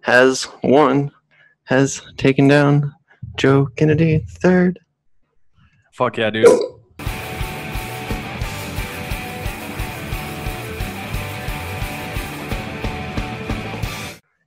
has won, has taken down Joe Kennedy III. Fuck yeah, dude.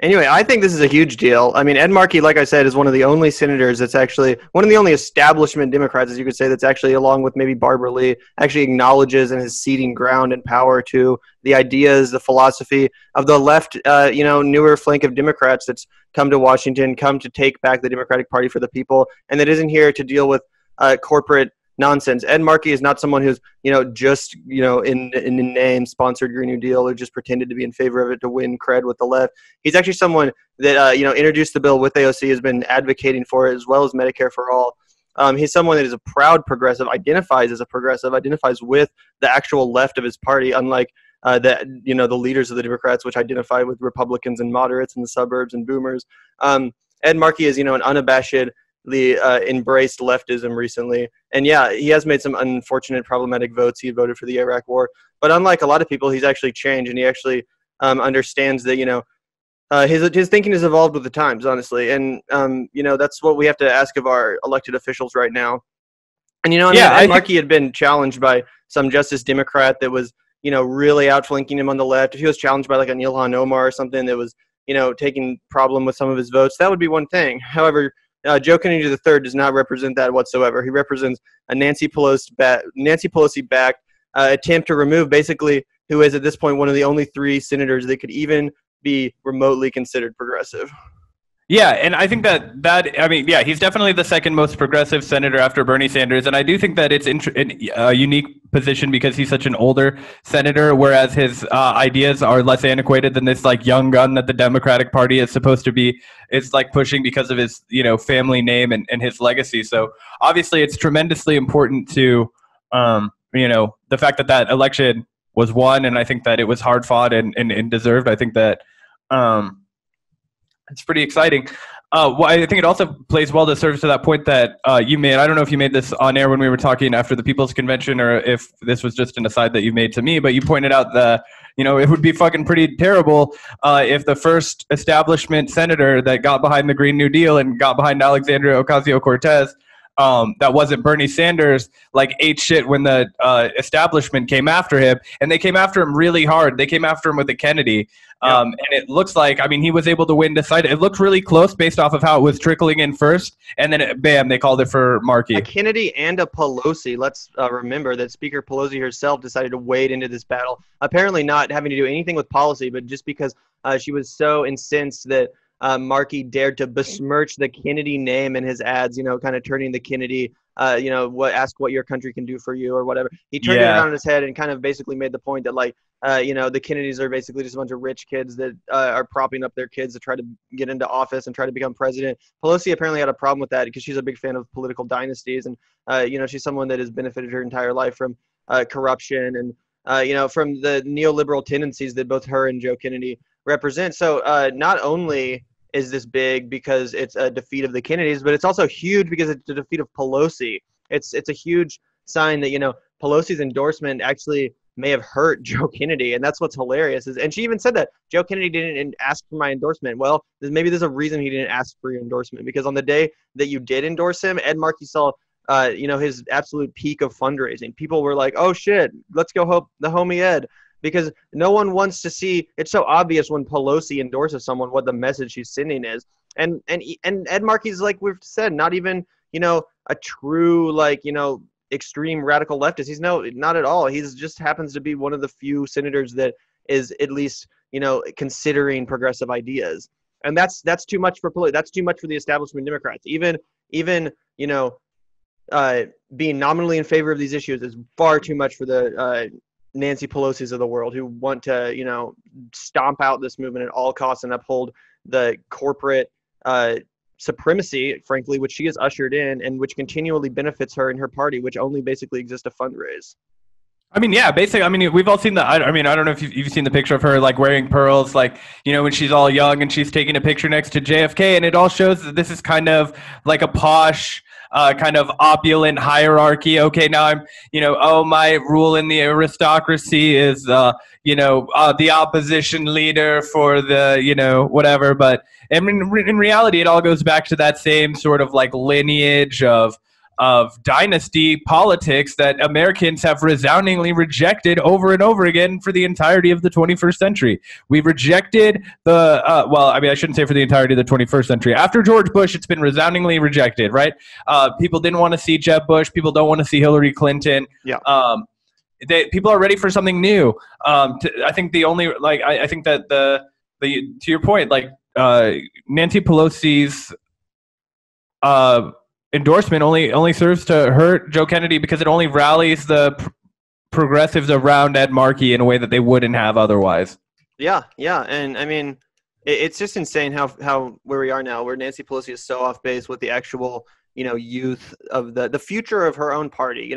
Anyway, I think this is a huge deal. I mean, Ed Markey, like I said, is one of the only senators that's actually one of the only establishment Democrats, as you could say, that's actually, along with maybe Barbara Lee, actually acknowledges and is ceding ground and power to the ideas, the philosophy of the left, newer flank of Democrats that's come to Washington, come to take back the Democratic Party for the people, and that isn't here to deal with corporate nonsense. Ed Markey is not someone who's, in name sponsored Green New Deal or just pretended to be in favor of it to win cred with the left. He's actually someone that, introduced the bill with AOC, has been advocating for it, as well as Medicare for All. He's someone that is a proud progressive, identifies as a progressive, identifies with the actual left of his party, unlike the leaders of the Democrats, which identify with Republicans and moderates in the suburbs and boomers. Ed Markey is, an unabashedly embraced leftism recently. And yeah, he has made some unfortunate, problematic votes. He voted for the Iraq War. But unlike a lot of people, he's actually changed, and he actually understands that, his thinking has evolved with the times, honestly. And, that's what we have to ask of our elected officials right now. And, Ed Markey had been challenged by some Justice Democrat that was, really outflanking him on the left. If he was challenged by like a Ilhan Omar or something that was, taking problem with some of his votes, that would be one thing. However, Joe Kennedy III does not represent that whatsoever. He represents a Nancy Pelosi-backed attempt to remove, basically, who is at this point one of the only three senators that could even be remotely considered progressive. Yeah, and I think he's definitely the second most progressive senator after Bernie Sanders, and I do think that it's a unique position because he's such an older senator, whereas his ideas are less antiquated than this like young gun that the Democratic Party is supposed to be. It's like pushing because of his family name and his legacy. So obviously, it's tremendously important to the fact that election was won, and I think that it was hard fought and deserved. I think that. It's pretty exciting. I think it also plays well to serve to that point that you made. I don't know if you made this on air when we were talking after the People's Convention or if this was just an aside that you made to me, but you pointed out that, it would be fucking pretty terrible if the first establishment senator that got behind the Green New Deal and got behind Alexandria Ocasio-Cortez, that wasn't Bernie Sanders, ate shit when the establishment came after him, and they came after him really hard. They came after him with the Kennedy. And it looks like, he was able to win decided. It looked really close based off of how it was trickling in first, and then bam, they called it for Markey. A Kennedy and a Pelosi. Let's remember that Speaker Pelosi herself decided to wade into this battle, apparently not having to do anything with policy, but just because she was so incensed that Markey dared to besmirch the Kennedy name in his ads, kind of turning the Kennedy, ask what your country can do for you or whatever. He turned it around in his head and kind of basically made the point that the Kennedys are basically just a bunch of rich kids that are propping up their kids to try to get into office and try to become president. Pelosi apparently had a problem with that because she's a big fan of political dynasties. And, she's someone that has benefited her entire life from corruption and, from the neoliberal tendencies that both her and Joe Kennedy represent. So not only is this big because it's a defeat of the Kennedys, but it's also huge because it's a defeat of Pelosi. It's a huge sign that, Pelosi's endorsement actually may have hurt Joe Kennedy, and that's what's hilarious. And she even said that Joe Kennedy didn't ask for my endorsement. Well, maybe there's a reason he didn't ask for your endorsement, because on the day that you did endorse him, Ed Markey saw his absolute peak of fundraising. People were like, oh shit, let's go help the homie Ed. Because no one wants to see, it's so obvious when Pelosi endorses someone what the message she's sending is. And Ed Markey's, like we've said, not even, a true, extreme radical leftist. He's not at all. He's just happens to be one of the few senators that is at least, considering progressive ideas. And that's too much for Pelosi. That's too much for the establishment Democrats. Even being nominally in favor of these issues is far too much for the Nancy Pelosi's of the world, who want to, stomp out this movement at all costs and uphold the corporate supremacy, frankly, which she has ushered in and which continually benefits her and her party, which only basically exists to fundraise. Basically, we've all seen the, I don't know if you've seen the picture of her, wearing pearls, when she's all young and she's taking a picture next to JFK, and it all shows that this is kind of like a posh, kind of opulent hierarchy. Okay, now I'm, my rule in the aristocracy is, the opposition leader for the, whatever. But in reality, it all goes back to that same sort of like lineage of dynasty politics that Americans have resoundingly rejected over and over again for the entirety of the 21st century. We rejected I shouldn't say for the entirety of the 21st century. After George Bush, it's been resoundingly rejected, right? People didn't want to see Jeb Bush. People don't want to see Hillary Clinton. Yeah. People are ready for something new. I think I think that to your point, like Nancy Pelosi's endorsement only serves to hurt Joe Kennedy because it only rallies the progressives around Ed Markey in a way that they wouldn't have otherwise. Yeah, and I mean, it's just insane how where we are now, where Nancy Pelosi is so off base with the actual youth of the future of her own party.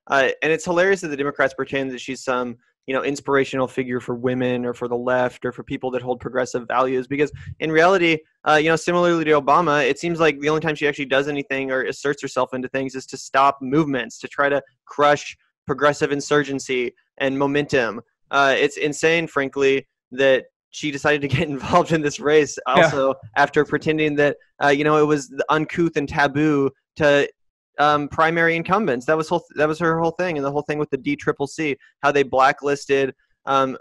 And it's hilarious that the Democrats pretend that she's some inspirational figure for women or for the left or for people that hold progressive values, because in reality, similarly to Obama, it seems like the only time she actually does anything or asserts herself into things is to stop movements, to try to crush progressive insurgency and momentum. It's insane, frankly, that she decided to get involved in this race also after pretending that it was uncouth and taboo to primary incumbents. That was her whole thing, and the whole thing with the DCCC, how they blacklisted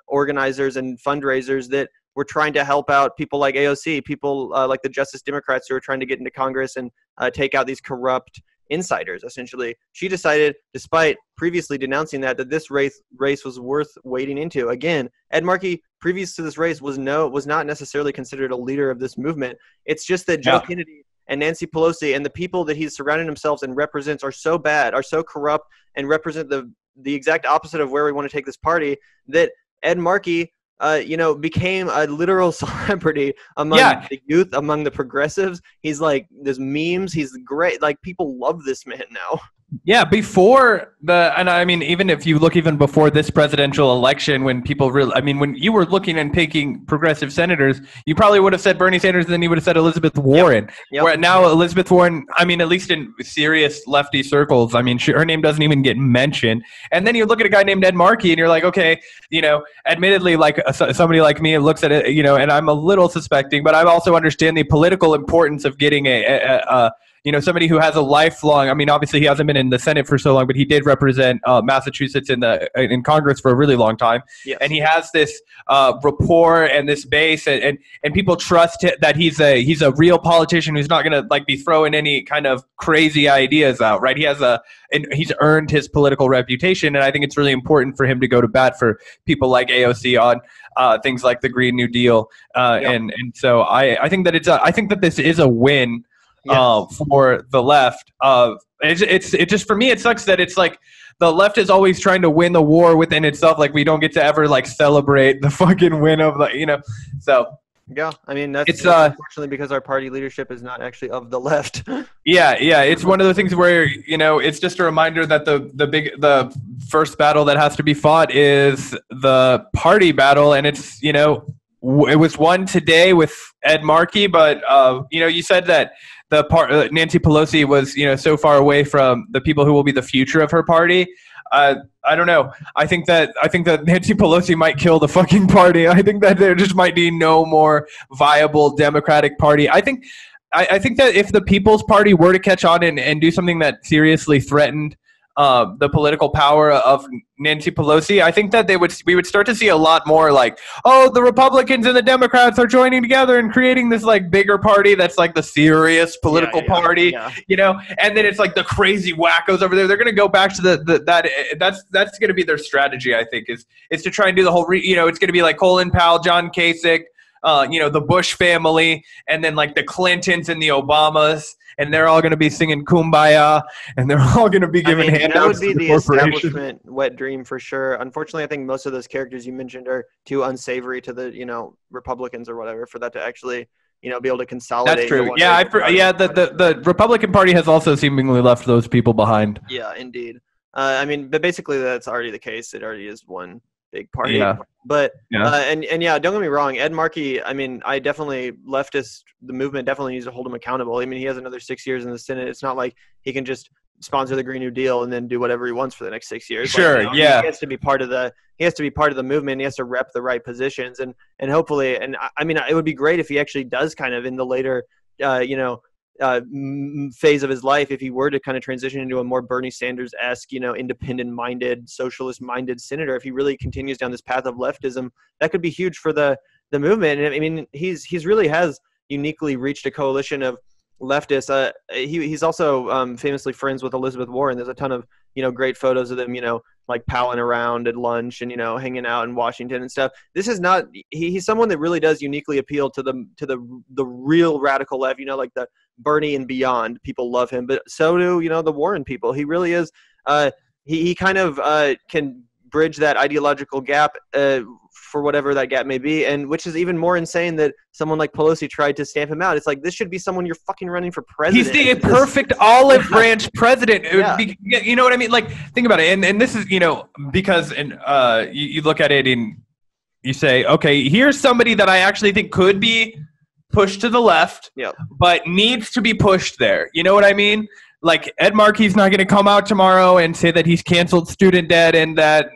organizers and fundraisers that were trying to help out people like AOC, people like the Justice Democrats who are trying to get into Congress and take out these corrupt insiders. Essentially, she decided, despite previously denouncing that this race was worth wading into. Again, Ed Markey, previous to this race, was not necessarily considered a leader of this movement. It's just that Joe Kennedy and Nancy Pelosi and the people that he's surrounded himself and represents are so bad, are so corrupt, and represent the exact opposite of where we want to take this party, that Ed Markey, became a literal celebrity among the youth, among the progressives. He's like, there's memes. He's great. Like, people love this man now. Yeah, even if you look even before this presidential election, when people when you were looking and picking progressive senators, you probably would have said Bernie Sanders, and then you would have said Elizabeth Warren. Yep. Where now Elizabeth Warren, at least in serious lefty circles, her name doesn't even get mentioned. And then you look at a guy named Ed Markey, and you're like, okay, admittedly, like somebody like me looks at it, and I'm a little suspecting, but I also understand the political importance of getting somebody who has a lifelong. Obviously he hasn't been in the Senate for so long, but he did represent Massachusetts in Congress for a really long time. Yes. And he has this rapport and this base, and people trust that he's a real politician who's not going to be throwing any kind of crazy ideas out. Right? He's earned his political reputation, and I think it's really important for him to go to bat for people like AOC on things like the Green New Deal. And so I think that this is a win. Yes. For the left. It just, for me, it sucks that it's like the left is always trying to win the war within itself. Like, we don't get to ever celebrate the fucking win of so. Yeah, that's unfortunately because our party leadership is not actually of the left. Yeah, it's one of the things where it's just a reminder that the first battle that has to be fought is the party battle, and it's it was won today with Ed Markey, but you said that Nancy Pelosi was so far away from the people who will be the future of her party. I don't know. I think that Nancy Pelosi might kill the fucking party. I think that there just might be no more viable Democratic Party. I think that if the People's Party were to catch on and do something that seriously threatened the political power of Nancy Pelosi, I think that we would start to see a lot more the Republicans and the Democrats are joining together and creating this bigger party that's the serious political party, and then it's the crazy wackos over there. They're going to go back to that's going to be their strategy. I think is to try and do the whole it's going to be Colin Powell, John Kasich, the Bush family, and then the Clintons and the Obamas. And they're all going to be singing Kumbaya, and they're all going to be giving handouts to the corporation. That would be the establishment wet dream for sure. Unfortunately, I think most of those characters you mentioned are too unsavory to the Republicans or whatever for that to actually be able to consolidate. That's true. The Republican Party has also seemingly left those people behind. Yeah, indeed. But basically that's already the case. It already is one big party. Yeah. But Yeah. and yeah, don't get me wrong, Ed Markey. I mean, I definitely the movement definitely needs to hold him accountable. I mean, he has another 6 years in the Senate. It's not like he can just sponsor the Green New Deal and then do whatever he wants for the next 6 years. Sure. Like, yeah. He has to be part of the movement. He has to rep the right positions, and hopefully, and I mean, it would be great if he actually does kind of in the later, phase of his life, if he were to kind of transition into a more Bernie Sanders-esque, independent-minded, socialist-minded senator, if he really continues down this path of leftism, that could be huge for the movement. And I mean, he's really has uniquely reached a coalition of leftists. He's also famously friends with Elizabeth Warren. There's a ton of great photos of them, like palling around at lunch and hanging out in Washington and stuff. This is not he's someone that really does uniquely appeal to the real radical left, like the Bernie and beyond. People love him, but so do the Warren people. He really is he kind of can bridge that ideological gap for whatever that gap may be, and which is even more insane that someone like Pelosi tried to stamp him out. It's like, this should be someone you're fucking running for president. He's the perfect olive branch president. You know what I mean? Like, think about it. And this is, because you look at it and you say, okay, here's somebody that I actually think could be pushed to the left, but needs to be pushed there. You know what I mean? Like, Ed Markey's not going to come out tomorrow and say that he's canceled student debt and that,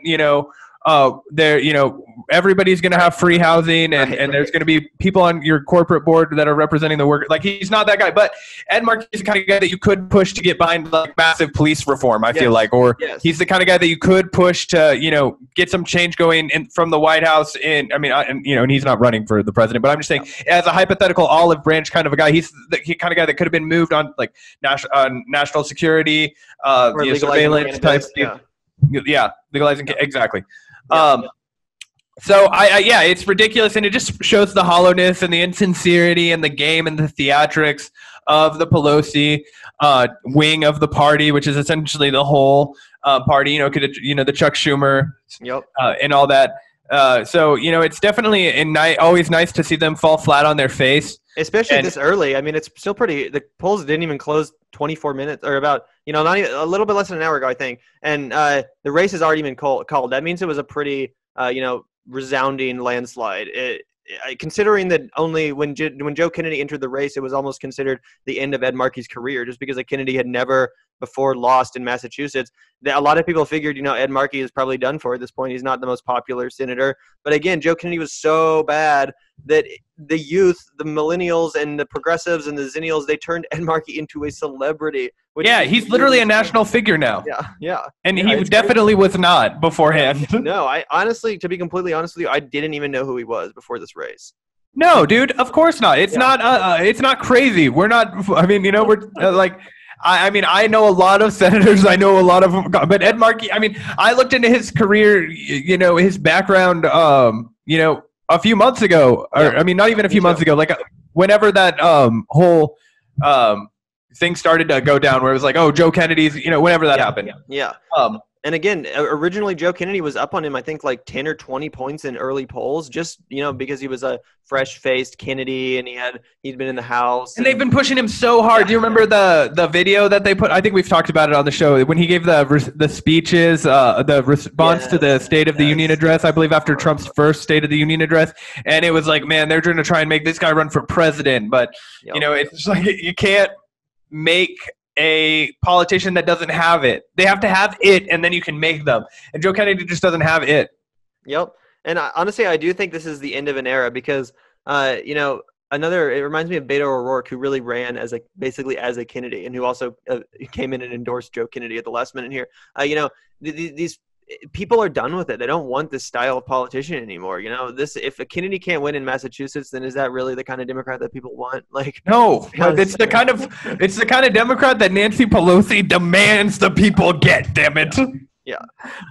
everybody's going to have free housing and there's going to be people on your corporate board that are representing the work. Like, he's not that guy. But Ed Markey is the kind of guy that you could push to get behind like massive police reform, I feel like. Or he's the kind of guy that you could push to, get some change going from the White House. And he's not running for the president. But I'm just saying, as a hypothetical olive branch kind of a guy, he's the kind of guy that could have been moved on like national security, surveillance type. Yeah, legalizing exactly. So it's ridiculous, and it just shows the hollowness and the insincerity and the game and the theatrics of the Pelosi wing of the party, which is essentially the whole party. The Chuck Schumer, and all that. So it's definitely always nice to see them fall flat on their face, especially this early. I mean, it's still pretty. The polls didn't even close 24 minutes, or about not even, a little bit less than an hour ago, I think. And the race has already been called. That means it was a pretty resounding landslide. Considering that only when Joe Kennedy entered the race, it was almost considered the end of Ed Markey's career, just because Kennedy had never before lost in Massachusetts. A lot of people figured, Ed Markey is probably done for at this point. He's not the most popular senator. But again, Joe Kennedy was so bad that the youth, the millennials and the progressives and the zennials, they turned Ed Markey into a celebrity. He's literally a national figure now. Yeah. And he definitely was not beforehand. No, I honestly, to be completely honest with you, I didn't even know who he was before this race. No, dude, of course not. It's not crazy. We're not, we're like, I know a lot of senators. I know a lot of them, but Ed Markey, I looked into his career, his background, a few months ago, or not even a few months ago, like whenever that whole thing started to go down, where it was like, oh, Joe Kennedy's, whenever that happened. Yeah. And again, originally Joe Kennedy was up on him, I think, like 10 or 20 points in early polls, just, because he was a fresh-faced Kennedy and he'd been in the House. And they've been pushing him so hard. Do you remember the video that they put? I think we've talked about it on the show, when he gave the speeches, the response to the State of the Union address, I believe after Trump's first State of the Union address. And it was like, man, they're going to try and make this guy run for president. But, it's just like, you can't make a politician that doesn't have it. They have to have it, and then you can make them. And Joe Kennedy just doesn't have it. Yep. And honestly, I do think this is the end of an era because, it reminds me of Beto O'Rourke, who really ran basically as a Kennedy, and who also came in and endorsed Joe Kennedy at the last minute here. These people are done with it. They don't want this style of politician anymore. If a Kennedy can't win in Massachusetts, then is that really the kind of Democrat that people want? Like, no, it's the kind of Democrat that Nancy Pelosi demands the people get. Damn it. Yeah.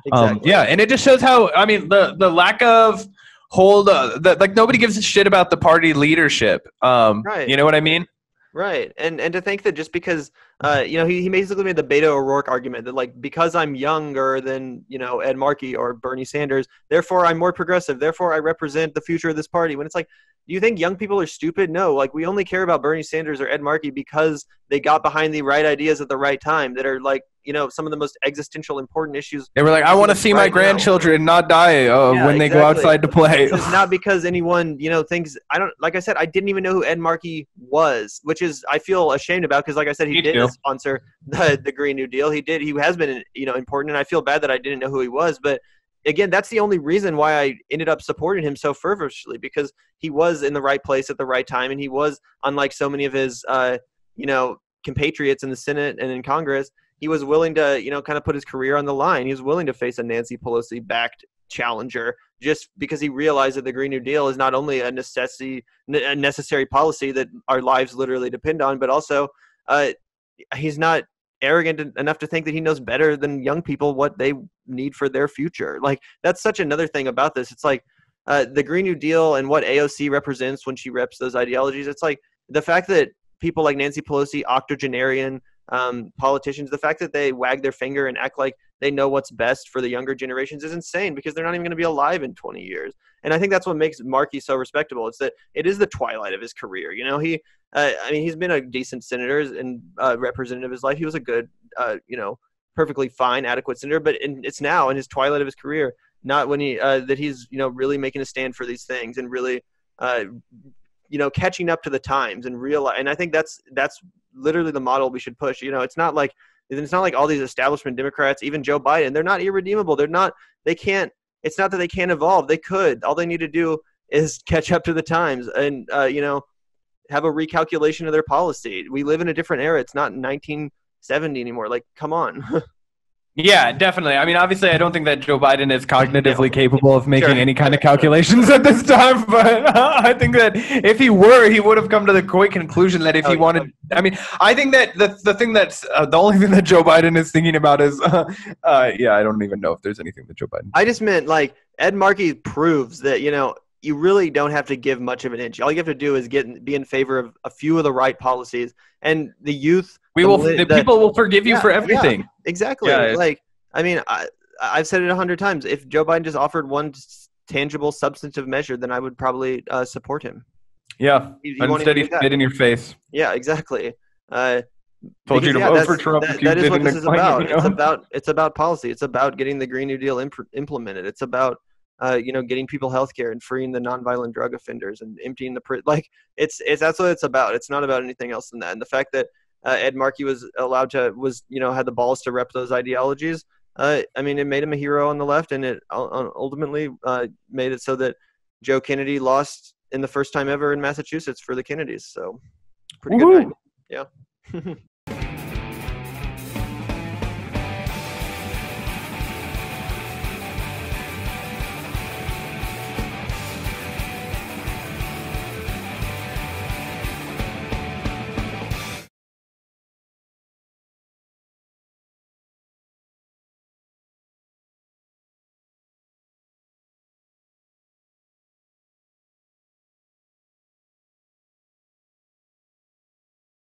Exactly. And it just shows how the lack of hold. Like, nobody gives a shit about the party leadership. Right. You know what I mean? Right. And to think that just because he basically made the Beto O'Rourke argument that, like, because I'm younger than Ed Markey or Bernie Sanders, therefore I'm more progressive, therefore I represent the future of this party. When it's like, do you think young people are stupid? No, like, we only care about Bernie Sanders or Ed Markey because they got behind the right ideas at the right time that are, like, some of the most existential, important issues. They were like, I want to see my grandchildren not die when they go outside to play. It's not because anyone, thinks, like I said, I didn't even know who Ed Markey was, which is, I feel ashamed about, because like I said, he did sponsor the Green New Deal. He has been, important, and I feel bad that I didn't know who he was. But again, that's the only reason why I ended up supporting him so fervently, because he was in the right place at the right time. And he was, unlike so many of his, compatriots in the Senate and in Congress, he was willing to, kind of put his career on the line. He was willing to face a Nancy Pelosi-backed challenger just because he realized that the Green New Deal is not only a necessary policy that our lives literally depend on, but also he's not arrogant enough to think that he knows better than young people what they need for their future. Like, that's such another thing about this. It's like the Green New Deal and what AOC represents when she reps those ideologies. It's like the fact that people like Nancy Pelosi, octogenarian politicians, the fact that they wag their finger and act like they know what's best for the younger generations is insane, because they're not even going to be alive in 20 years. And I think that's what makes Markey so respectable. It's that it is the twilight of his career. He's been a decent senator and representative of his life. He was a good, perfectly fine, adequate senator, but it's now in his twilight of his career, not when that he's, really making a stand for these things and really, catching up to the times and realize. And I think that's literally the model we should push. It's not like all these establishment Democrats, even Joe Biden, they're not irredeemable. It's not that they can't evolve. They could. All they need to do is catch up to the times and, have a recalculation of their policy. We live in a different era. It's not 1970 anymore. Like, come on. Yeah, definitely. I mean, obviously, I don't think that Joe Biden is cognitively capable of making any kind of calculations at this time. But I think that if he were, he would have come to the quick conclusion that if he wanted. I mean, I think that the thing that's the only thing that Joe Biden is thinking about is, I don't even know if there's anything that Joe Biden. I just meant, like, Ed Markey proves that, you really don't have to give much of an inch. All you have to do is be in favor of a few of the right policies, and the youth. People will forgive you for everything. Yeah, exactly. I've said it 100 times. If Joe Biden just offered one tangible, substantive measure, then I would probably support him. Yeah. Instead, he spit in your face. Yeah, exactly. Told you to vote for Trump. That is what this is about. It's about policy. It's about getting the Green New Deal implemented. It's about getting people health care and freeing the nonviolent drug offenders and emptying the prison. Like, that's what it's about. It's not about anything else than that. And the fact that Ed Markey was allowed to had the balls to rep those ideologies. It made him a hero on the left, and it ultimately made it so that Joe Kennedy lost in the first time ever in Massachusetts for the Kennedys. So, pretty good night. Yeah.